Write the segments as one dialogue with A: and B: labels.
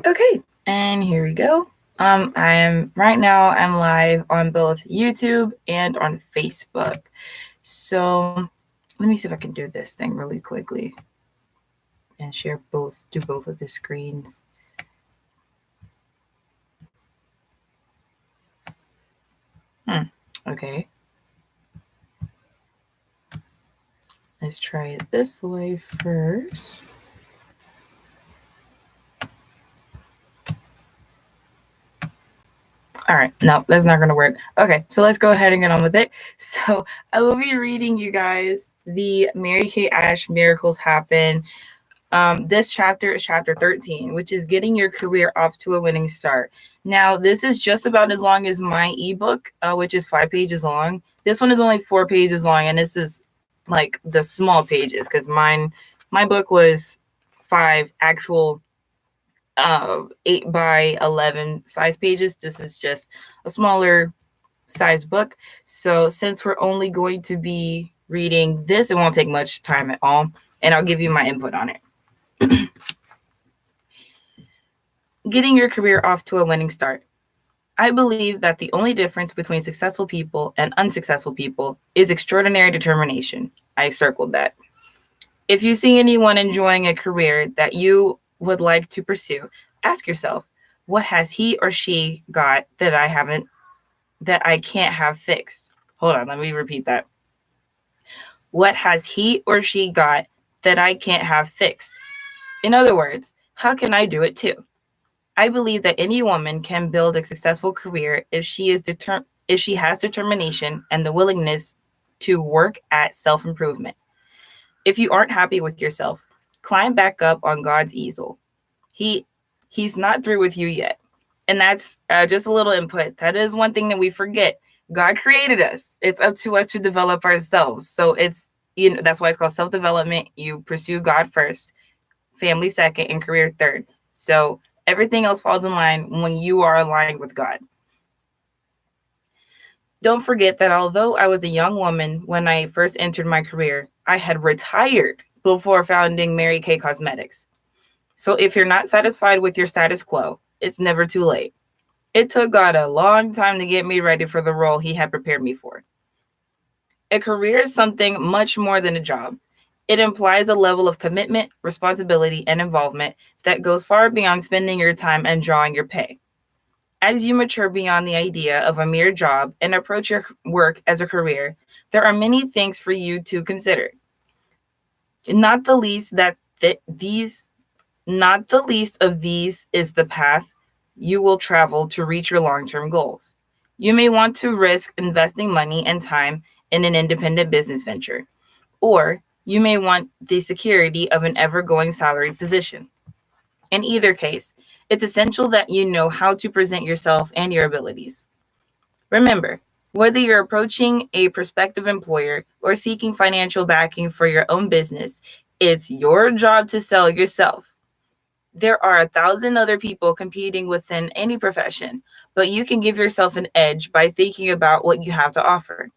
A: Okay, and here we go. I'm live on both YouTube and on Facebook. So let me see if I can do this thing really quickly and do both of the screens. Okay. Let's try it this way first. All right, no, that's not going to work. Okay, so let's go ahead and get on with it. So I will be reading you guys the Mary Kay Ash Miracles Happen. This chapter is chapter 13, which is getting your career off to a winning start. Now, this is just about as long as my ebook, which is 5 pages long. This one is only 4 pages long, and this is like the small pages because my book was 5 actual 8 by 11 size pages. This is just a smaller size book. So since we're only going to be reading this, it won't take much time at all, and I'll give you my input on it. Getting your career off to a winning start. I believe that the only difference between successful people and unsuccessful people is extraordinary determination. I circled that. If you see anyone enjoying a career that you would like to pursue, ask yourself, what has he or she got that I can't have fixed? Hold on, let me repeat that. What has he or she got that I can't have fixed? In other words, how can I do it too? I believe that any woman can build a successful career if she has determination and the willingness to work at self-improvement. If you aren't happy with yourself, climb back up on God's easel. He's not through with you yet. And that's just a little input. That is one thing that we forget. God created us. It's up to us to develop ourselves. So that's why it's called self-development. You pursue God first, family second, and career third. So everything else falls in line when you are aligned with God. Don't forget that although I was a young woman when I first entered my career, I had retired before founding Mary Kay Cosmetics. So if you're not satisfied with your status quo, it's never too late. It took God a long time to get me ready for the role he had prepared me for. A career is something much more than a job. It implies a level of commitment, responsibility, and involvement that goes far beyond spending your time and drawing your pay. As you mature beyond the idea of a mere job and approach your work as a career, there are many things for you to consider. Not the least of these is the path you will travel to reach your long-term goals. You may want to risk investing money and time in an independent business venture, or you may want the security of an ever-going salaried position. In either case, it's essential that you know how to present yourself and your abilities. Remember, whether you're approaching a prospective employer or seeking financial backing for your own business, it's your job to sell yourself. There are 1,000 other people competing within any profession, but you can give yourself an edge by thinking about what you have to offer.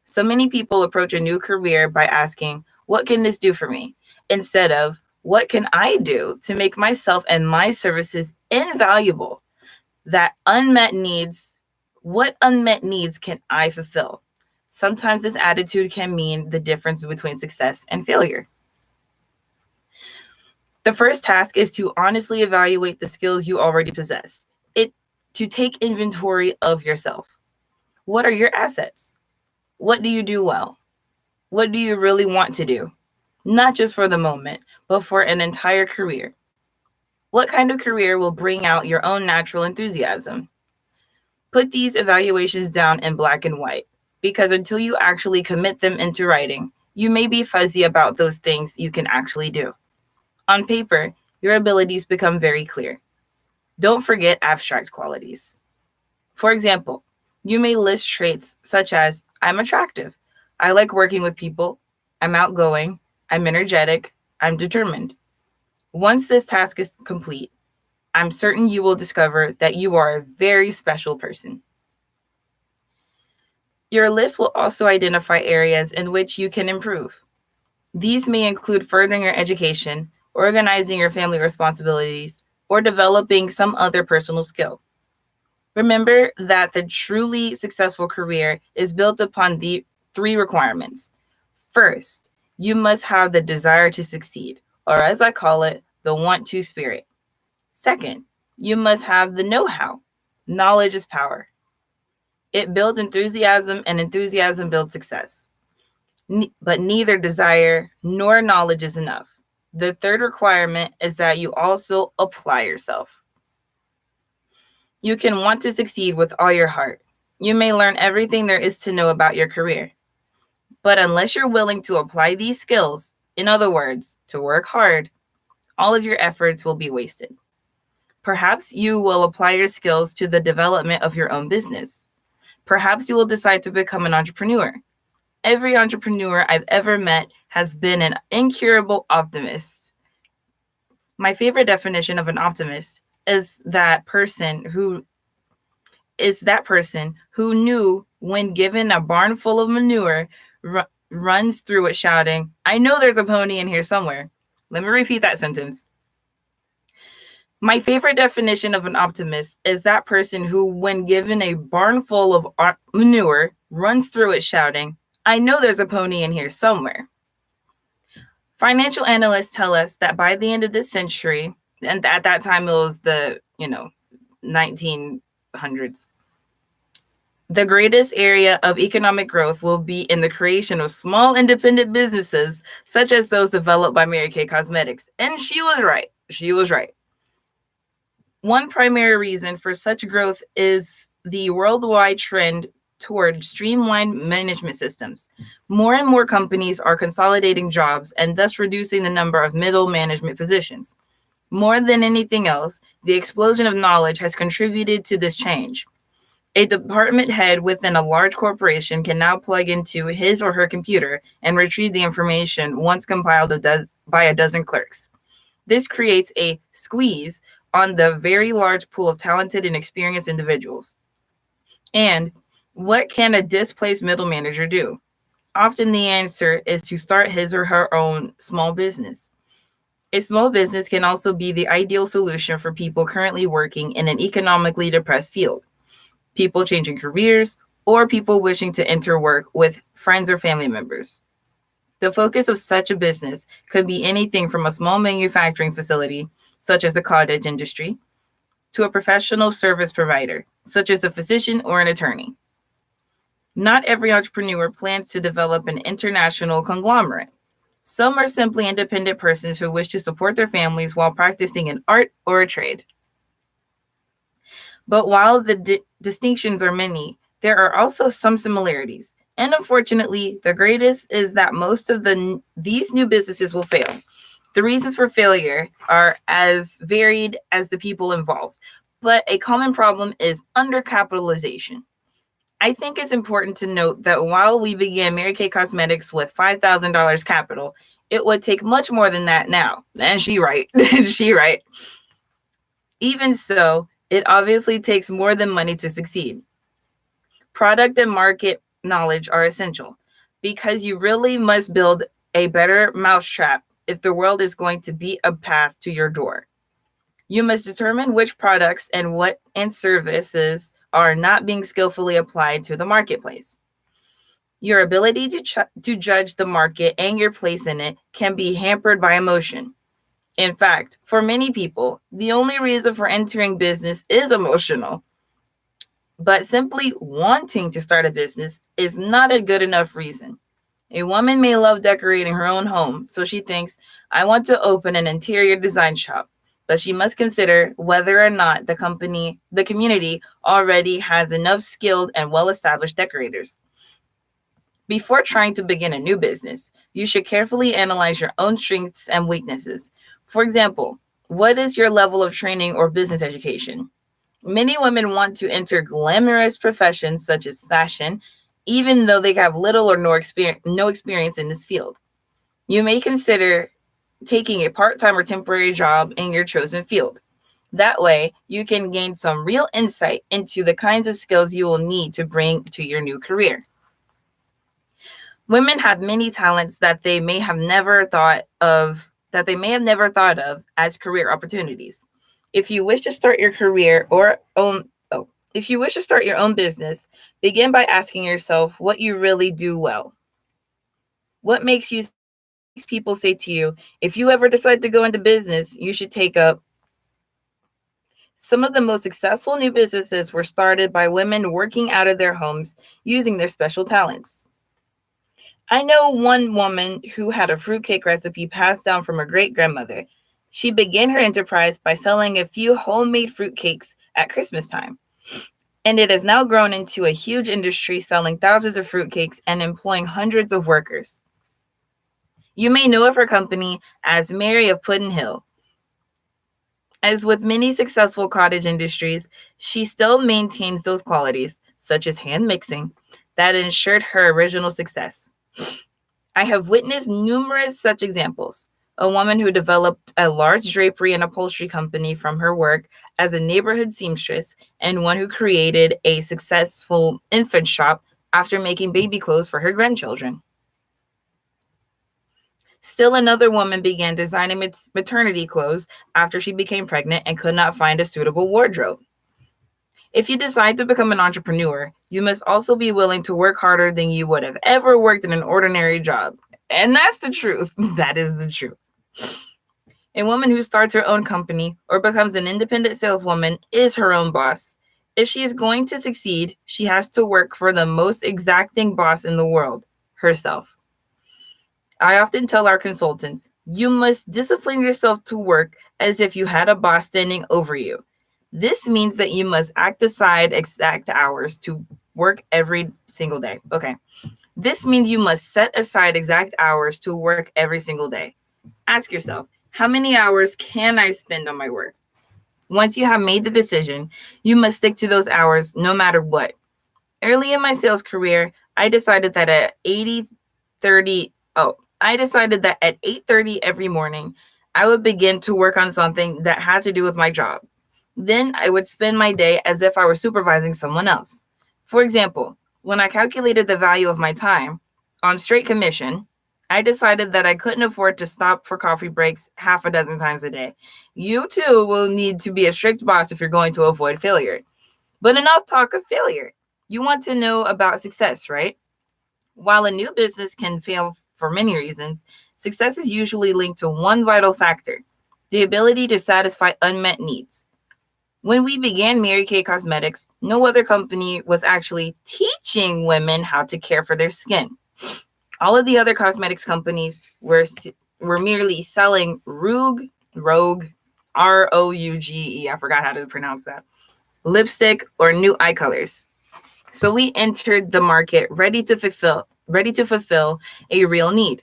A: So many people approach a new career by asking, what can this do for me? Instead of, what can I do to make myself and my services invaluable? What unmet needs can I fulfill? Sometimes this attitude can mean the difference between success and failure. The first task is to honestly evaluate the skills you already possess. To take inventory of yourself. What are your assets? What do you do well? What do you really want to do? Not just for the moment, but for an entire career. What kind of career will bring out your own natural enthusiasm? Put these evaluations down in black and white, because until you actually commit them into writing, you may be fuzzy about those things you can actually do. On paper, your abilities become very clear. Don't forget abstract qualities. For example, you may list traits such as, I'm attractive, I like working with people, I'm outgoing, I'm energetic, I'm determined. Once this task is complete, I'm certain you will discover that you are a very special person. Your list will also identify areas in which you can improve. These may include furthering your education, organizing your family responsibilities, or developing some other personal skill. Remember that the truly successful career is built upon the three requirements. First, you must have the desire to succeed, or as I call it, the want to spirit. Second, you must have the know how. Knowledge is power. It builds enthusiasm, and enthusiasm builds success. But neither desire nor knowledge is enough. The third requirement is that you also apply yourself. You can want to succeed with all your heart. You may learn everything there is to know about your career. But unless you're willing to apply these skills, in other words, to work hard, all of your efforts will be wasted. Perhaps you will apply your skills to the development of your own business. Perhaps you will decide to become an entrepreneur. Every entrepreneur I've ever met has been an incurable optimist. My favorite definition of an optimist is that person who knew when given a barn full of manure, runs through it shouting, "I know there's a pony in here somewhere." Let me repeat that sentence. My favorite definition of an optimist is that person who, when given a barn full of manure, runs through it shouting, "I know there's a pony in here somewhere." Financial analysts tell us that by the end of this century, and at that time it was the 1900s, the greatest area of economic growth will be in the creation of small independent businesses, such as those developed by Mary Kay Cosmetics. And she was right. She was right. One primary reason for such growth is the worldwide trend toward streamlined management systems. More and more companies are consolidating jobs and thus reducing the number of middle management positions. More than anything else, the explosion of knowledge has contributed to this change. A department head within a large corporation can now plug into his or her computer and retrieve the information once compiled by a dozen clerks. This creates a squeeze on the very large pool of talented and experienced individuals. And what can a displaced middle manager do? Often the answer is to start his or her own small business. A small business can also be the ideal solution for people currently working in an economically depressed field, people changing careers, or people wishing to enter work with friends or family members. The focus of such a business could be anything from a small manufacturing facility, such as a cottage industry, to a professional service provider, such as a physician or an attorney. Not every entrepreneur plans to develop an international conglomerate. Some are simply independent persons who wish to support their families while practicing an art or a trade. But while the distinctions are many, there are also some similarities. And unfortunately, the greatest is that most of these new businesses will fail. The reasons for failure are as varied as the people involved, but a common problem is undercapitalization. I think it's important to note that while we began Mary Kay Cosmetics with $5,000 capital, it would take much more than that now. And she right. She right. Even so, it obviously takes more than money to succeed. Product and market knowledge are essential because you really must build a better mousetrap if the world is going to be a path to your door. You must determine which products and services are not being skillfully applied to the marketplace. Your ability to judge the market and your place in it can be hampered by emotion. In fact, for many people, the only reason for entering business is emotional. But simply wanting to start a business is not a good enough reason. A woman may love decorating her own home, so she thinks, "I want to open an interior design shop." But she must consider whether or not the community already has enough skilled and well-established decorators. Before trying to begin a new business, you should carefully analyze your own strengths and weaknesses. For example, what is your level of training or business education? Many women want to enter glamorous professions such as fashion, even though they have little or no experience in this field. You may consider taking a part-time or temporary job in your chosen field. That way, you can gain some real insight into the kinds of skills you will need to bring to your new career. Women have many talents that they may have never thought of as career opportunities. If you wish to start your career or own oh, if you wish to start your own business, begin by asking yourself what you really do well. What makes people say to you, if you ever decide to go into business, you should take up. Some of the most successful new businesses were started by women working out of their homes using their special talents. I know one woman who had a fruitcake recipe passed down from her great grandmother. She began her enterprise by selling a few homemade fruitcakes at Christmas time, and it has now grown into a huge industry selling thousands of fruitcakes and employing hundreds of workers. You may know of her company as Mary of Puddin Hill. As with many successful cottage industries, she still maintains those qualities, such as hand mixing, that ensured her original success. I have witnessed numerous such examples. A woman who developed a large drapery and upholstery company from her work as a neighborhood seamstress, and one who created a successful infant shop after making baby clothes for her grandchildren. Still another woman began designing maternity clothes after she became pregnant and could not find a suitable wardrobe. If you decide to become an entrepreneur, you must also be willing to work harder than you would have ever worked in an ordinary job. And that's the truth. That is the truth. A woman who starts her own company or becomes an independent saleswoman is her own boss. If she is going to succeed, she has to work for the most exacting boss in the world, herself. I often tell our consultants, you must discipline yourself to work as if you had a boss standing over you. This means that you must act aside exact hours to work every single day. Okay. This means you must set aside exact hours to work every single day. Ask yourself, how many hours can I spend on my work? Once you have made the decision, you must stick to those hours no matter what. Early in my sales career, I decided that at 8:30 every morning, I would begin to work on something that had to do with my job. Then I would spend my day as if I were supervising someone else. For example, when I calculated the value of my time on straight commission, I decided that I couldn't afford to stop for coffee breaks half a dozen times a day. You too will need to be a strict boss if you're going to avoid failure. But enough talk of failure. You want to know about success, right? While a new business can fail for many reasons, success is usually linked to one vital factor: the ability to satisfy unmet needs. When we began Mary Kay Cosmetics, no other company was actually teaching women how to care for their skin. All of the other cosmetics companies were merely selling Rogue, Rouge, I forgot how to pronounce that, lipstick or new eye colors. So we entered the market ready to fulfill a real need.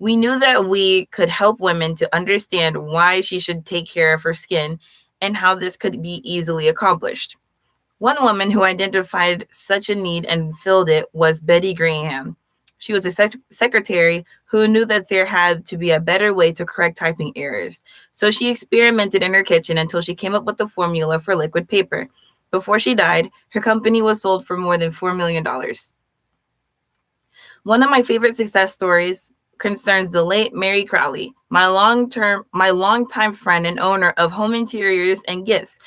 A: We knew that we could help women to understand why she should take care of her skin and how this could be easily accomplished. One woman who identified such a need and filled it was Betty Graham. She was a secretary who knew that there had to be a better way to correct typing errors. So she experimented in her kitchen until she came up with the formula for liquid paper. Before she died, her company was sold for more than $4 million. One of my favorite success stories concerns the late Mary Crowley, my longtime friend and owner of home interiors and gifts.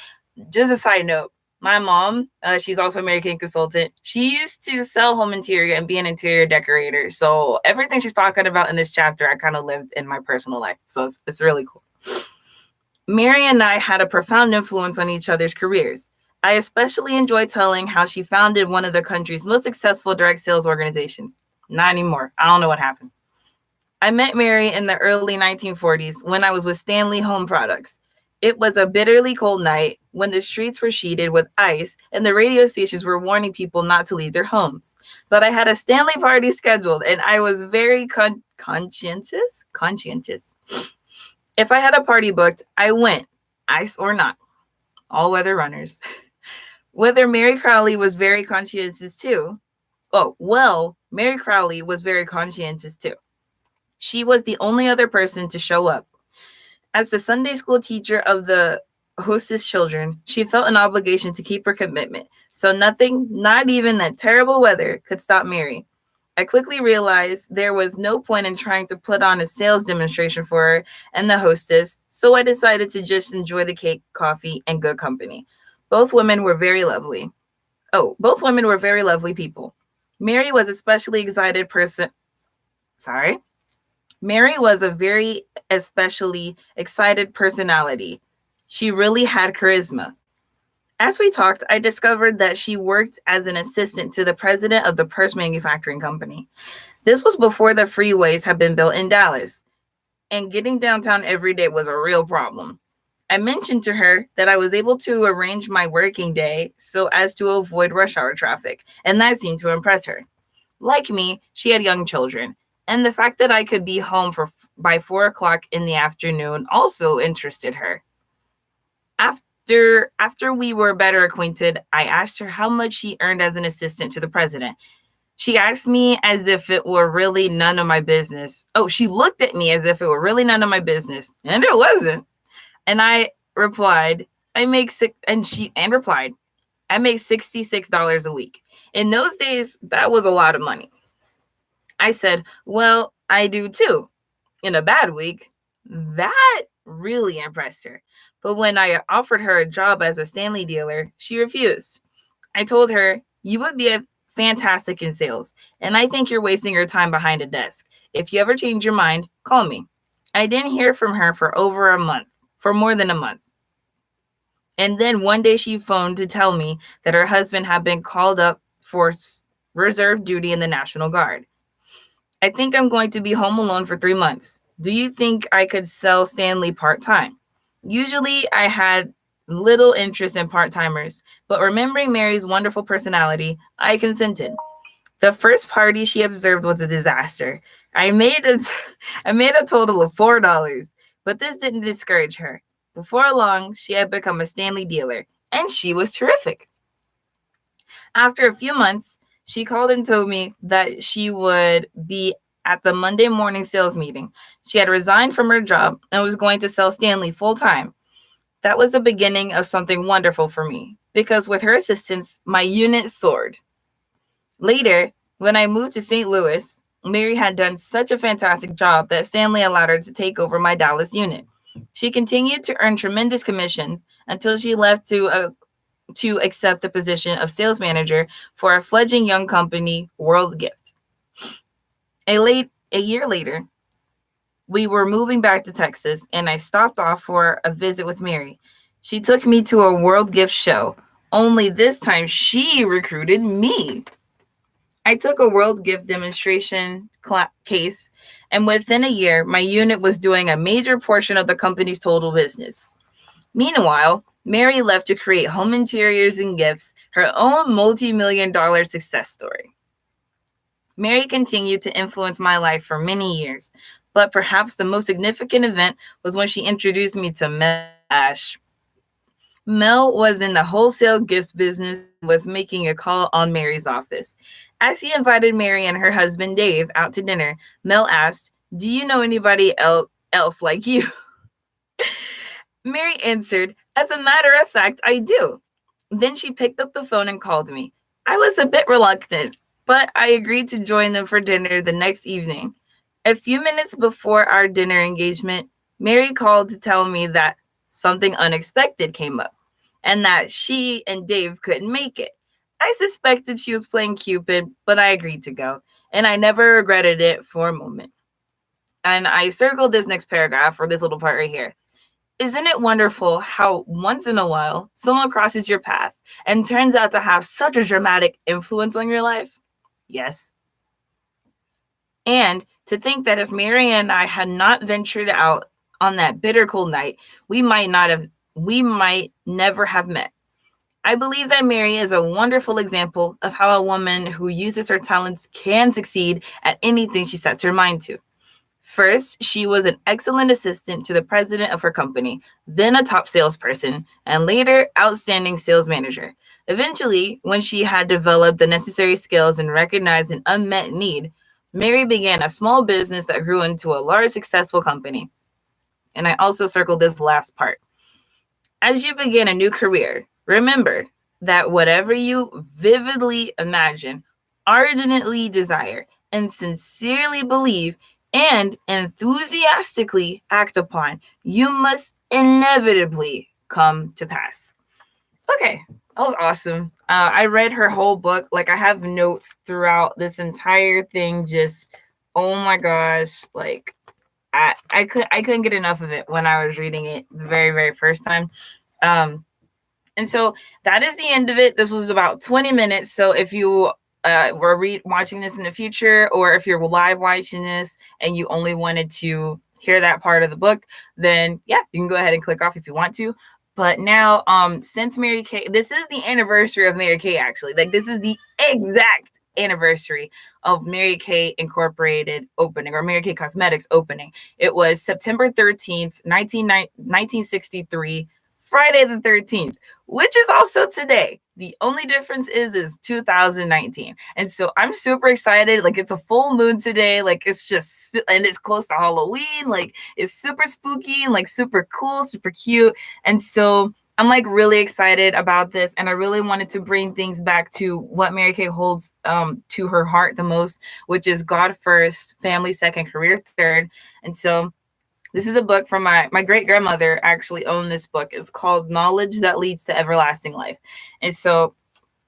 A: Just a side note, my mom, she's also a Mary Kay consultant. She used to sell home interior and be an interior decorator. So everything she's talking about in this chapter, I kind of lived in my personal life. So it's really cool. Mary and I had a profound influence on each other's careers. I especially enjoy telling how she founded one of the country's most successful direct sales organizations. Not anymore. I don't know what happened. I met Mary in the early 1940s when I was with Stanley Home Products. It was a bitterly cold night when the streets were sheeted with ice and the radio stations were warning people not to leave their homes. But I had a Stanley party scheduled and I was very conscientious. If I had a party booked, I went, ice or not. All weather runners. Whether Mary Crowley was very conscientious too. Mary Crowley was very conscientious too. She was the only other person to show up. As the Sunday school teacher of the hostess children, she felt an obligation to keep her commitment. So nothing, not even that terrible weather, could stop Mary. I quickly realized there was no point in trying to put on a sales demonstration for her and the hostess, so I decided to just enjoy the cake, coffee, and good company. Both women were very lovely. Both women were very lovely people. Mary was especially excited person. Sorry. Mary was a very especially excited personality. She really had charisma. As we talked, I discovered that she worked as an assistant to the president of the purse manufacturing company. This was before the freeways had been built in Dallas, and getting downtown every day was a real problem. I mentioned to her that I was able to arrange my working day so as to avoid rush hour traffic, and that seemed to impress her. Like me, she had young children, and the fact that I could be home by 4 o'clock in the afternoon also interested her. After we were better acquainted, I asked her how much she earned as an assistant to the president. She asked me as if it were really none of my business. Oh, she looked at me as if it were really none of my business, and it wasn't. And I replied, I make six, and she and replied, I make $66 a week. In those days, that was a lot of money. I said, well, I do too. In a bad week. That really impressed her. But when I offered her a job as a Stanley dealer, she refused. I told her, you would be fantastic in sales, and I think you're wasting your time behind a desk. If you ever change your mind, call me. I didn't hear from her for more than a month. And then one day she phoned to tell me that her husband had been called up for reserve duty in the National Guard. I think I'm going to be home alone for 3 months. Do you think I could sell Stanley part-time? Usually I had little interest in part-timers, but remembering Mary's wonderful personality, I consented. The first party she observed was a disaster. I made a total of $4, but this didn't discourage her. Before long, she had become a Stanley dealer, and she was terrific. After a few months, she called and told me that she would be at the Monday morning sales meeting. She had resigned from her job and was going to sell Stanley full time. That was the beginning of something wonderful for me, because with her assistance, my unit soared. Later, when I moved to St. Louis, Mary had done such a fantastic job that Stanley allowed her to take over my Dallas unit. She continued to earn tremendous commissions until she left to accept the position of sales manager for a fledgling young company, World Gift. A year later, we were moving back to Texas, and I stopped off for a visit with Mary. She took me to a World Gift show, only this time she recruited me. I took a World Gift demonstration case, and within a year, my unit was doing a major portion of the company's total business. Meanwhile, Mary left to create home interiors and gifts, her own multi-million-dollar success story. Mary continued to influence my life for many years, but perhaps the most significant event was when she introduced me to Mel Ash. Mel was in the wholesale gifts business and was making a call on Mary's office. As he invited Mary and her husband Dave out to dinner, Mel asked, do you know anybody else like you? Mary answered, as a matter of fact, I do. Then she picked up the phone and called me. I was a bit reluctant, but I agreed to join them for dinner the next evening. A few minutes before our dinner engagement, Mary called to tell me that something unexpected came up and that she and Dave couldn't make it. I suspected she was playing Cupid, but I agreed to go, and I never regretted it for a moment. And I circled this next paragraph, or this little part right here. Isn't it wonderful how once in a while someone crosses your path and turns out to have such a dramatic influence on your life? Yes. And to think that if Mary and I had not ventured out on that bitter cold night, we might never have met. I believe that Mary is a wonderful example of how a woman who uses her talents can succeed at anything she sets her mind to. First, she was an excellent assistant to the president of her company, then a top salesperson, and later outstanding sales manager. Eventually, when she had developed the necessary skills and recognized an unmet need, Mary began a small business that grew into a large, successful company. And I also circled this last part. As you begin a new career, remember that whatever you vividly imagine, ardently desire, and sincerely believe and enthusiastically act upon, you must inevitably come to pass. Okay, that was awesome. I read her whole book. Like, I have notes throughout this entire thing. Just, oh my gosh, like I couldn't get enough of it when I was reading it the very, very first time. And so that is the end of it. This was about 20 minutes. So if you were watching this in the future, or if you're live watching this and you only wanted to hear that part of the book, then yeah, you can go ahead and click off if you want to. But now, since Mary Kay, this is the anniversary of Mary Kay, actually. Like, this is the exact anniversary of Mary Kay Incorporated opening, or Mary Kay Cosmetics opening. It was September 13th, 1963, Friday the 13th, which is also today. The only difference is 2019. And so I'm super excited. Like, it's a full moon today. Like, it's just, and it's close to Halloween. Like, it's super spooky and like super cool, super cute. And so I'm like really excited about this. And I really wanted to bring things back to what Mary Kay holds to her heart the most, which is God first, family second, career third. And so this is a book from my great grandmother actually owned this book. It's called Knowledge That Leads to Everlasting Life. And so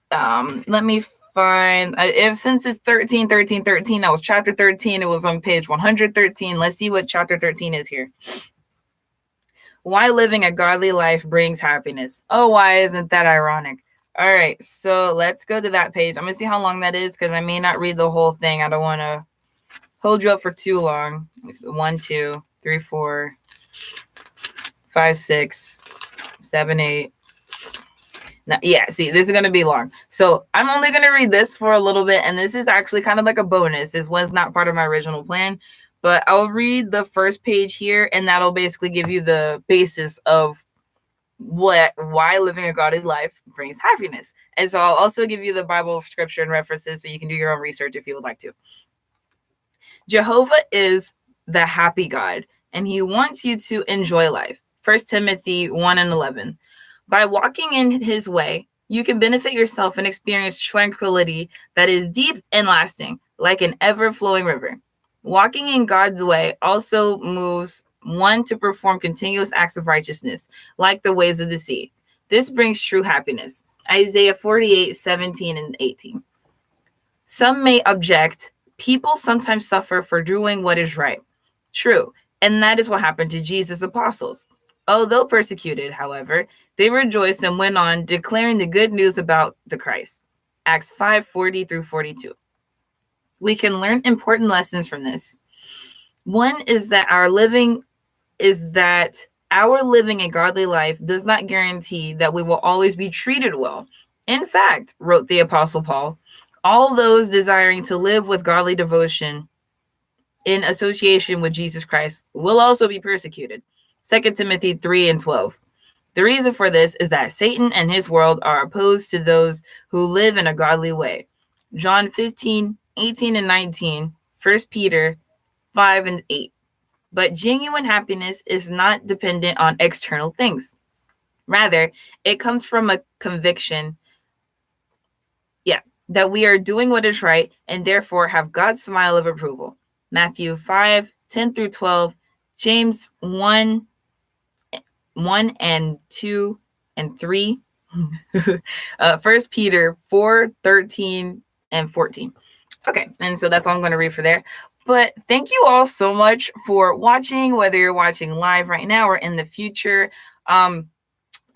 A: let me find, if since it's 13, that was chapter 13. It was on page 113. Let's see what chapter 13 is here. Why living a godly life brings happiness. Oh, why isn't that ironic? All right, so let's go to that page. I'm going to see how long that is because I may not read the whole thing. I don't want to hold you up for too long. 1, 2, 3, 4, 5, 6, 7, 8. Now, yeah, see, this is going to be long. So I'm only going to read this for a little bit. And this is actually kind of like a bonus. This was not part of my original plan. But I'll read the first page here. And that'll basically give you the basis of why living a godly life brings happiness. And so I'll also give you the Bible scripture and references so you can do your own research if you would like to. Jehovah is the happy God, and he wants you to enjoy life. 1 Timothy 1:11. By walking in his way, you can benefit yourself and experience tranquility that is deep and lasting, like an ever-flowing river. Walking in God's way also moves one to perform continuous acts of righteousness, like the waves of the sea. This brings true happiness. Isaiah 48:17 and 18. Some may object, people sometimes suffer for doing what is right. True, and that is what happened to Jesus' apostles. Although persecuted, however, they rejoiced and went on declaring the good news about the Christ. Acts 5:40 through 42. We can learn important lessons from this. One is that our living a godly life does not guarantee that we will always be treated well. In fact, wrote the Apostle Paul, all those desiring to live with godly devotion in association with Jesus Christ will also be persecuted. 2 Timothy 3:12. The reason for this is that Satan and his world are opposed to those who live in a godly way. John 15:18 and 19, 1 Peter 5 and 8. But genuine happiness is not dependent on external things. Rather, it comes from a conviction, that we are doing what is right and therefore have God's smile of approval. Matthew 5:10 through 12, James 1 and 2 and 3, 1 Peter 4:13 and 14. Okay, and so that's all I'm going to read for there. But thank you all so much for watching, whether you're watching live right now or in the future.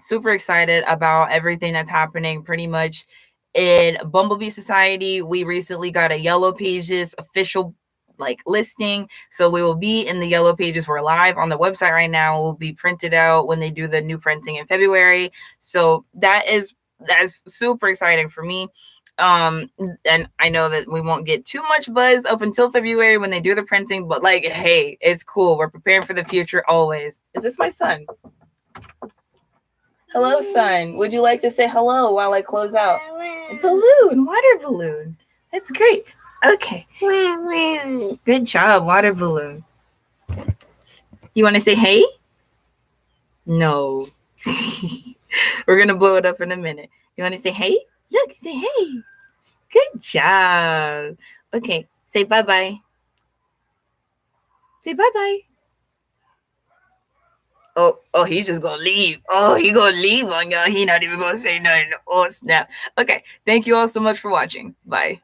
A: Super excited about everything that's happening pretty much in Bumblebee Society. We recently got a Yellow Pages official listing, so we will be in the Yellow Pages. We're live on the website right now. We'll be printed out when they do the new printing in February. So that's super exciting for me. And I know that we won't get too much buzz up until February when they do the printing, but hey, it's cool. We're preparing for the future always. Is this my son? Hello, son. Would you like to say hello while I close out? Balloon, water balloon. That's great. Okay. Good job, water balloon. You want to say hey? No. We're going to blow it up in a minute. You want to say hey? Look, say hey. Good job. Okay, Say bye-bye. Say bye-bye. Oh, he's just gonna leave. Oh, he gonna leave on y'all. He not even gonna say nothing. Oh, snap. Okay, thank you all so much for watching. Bye.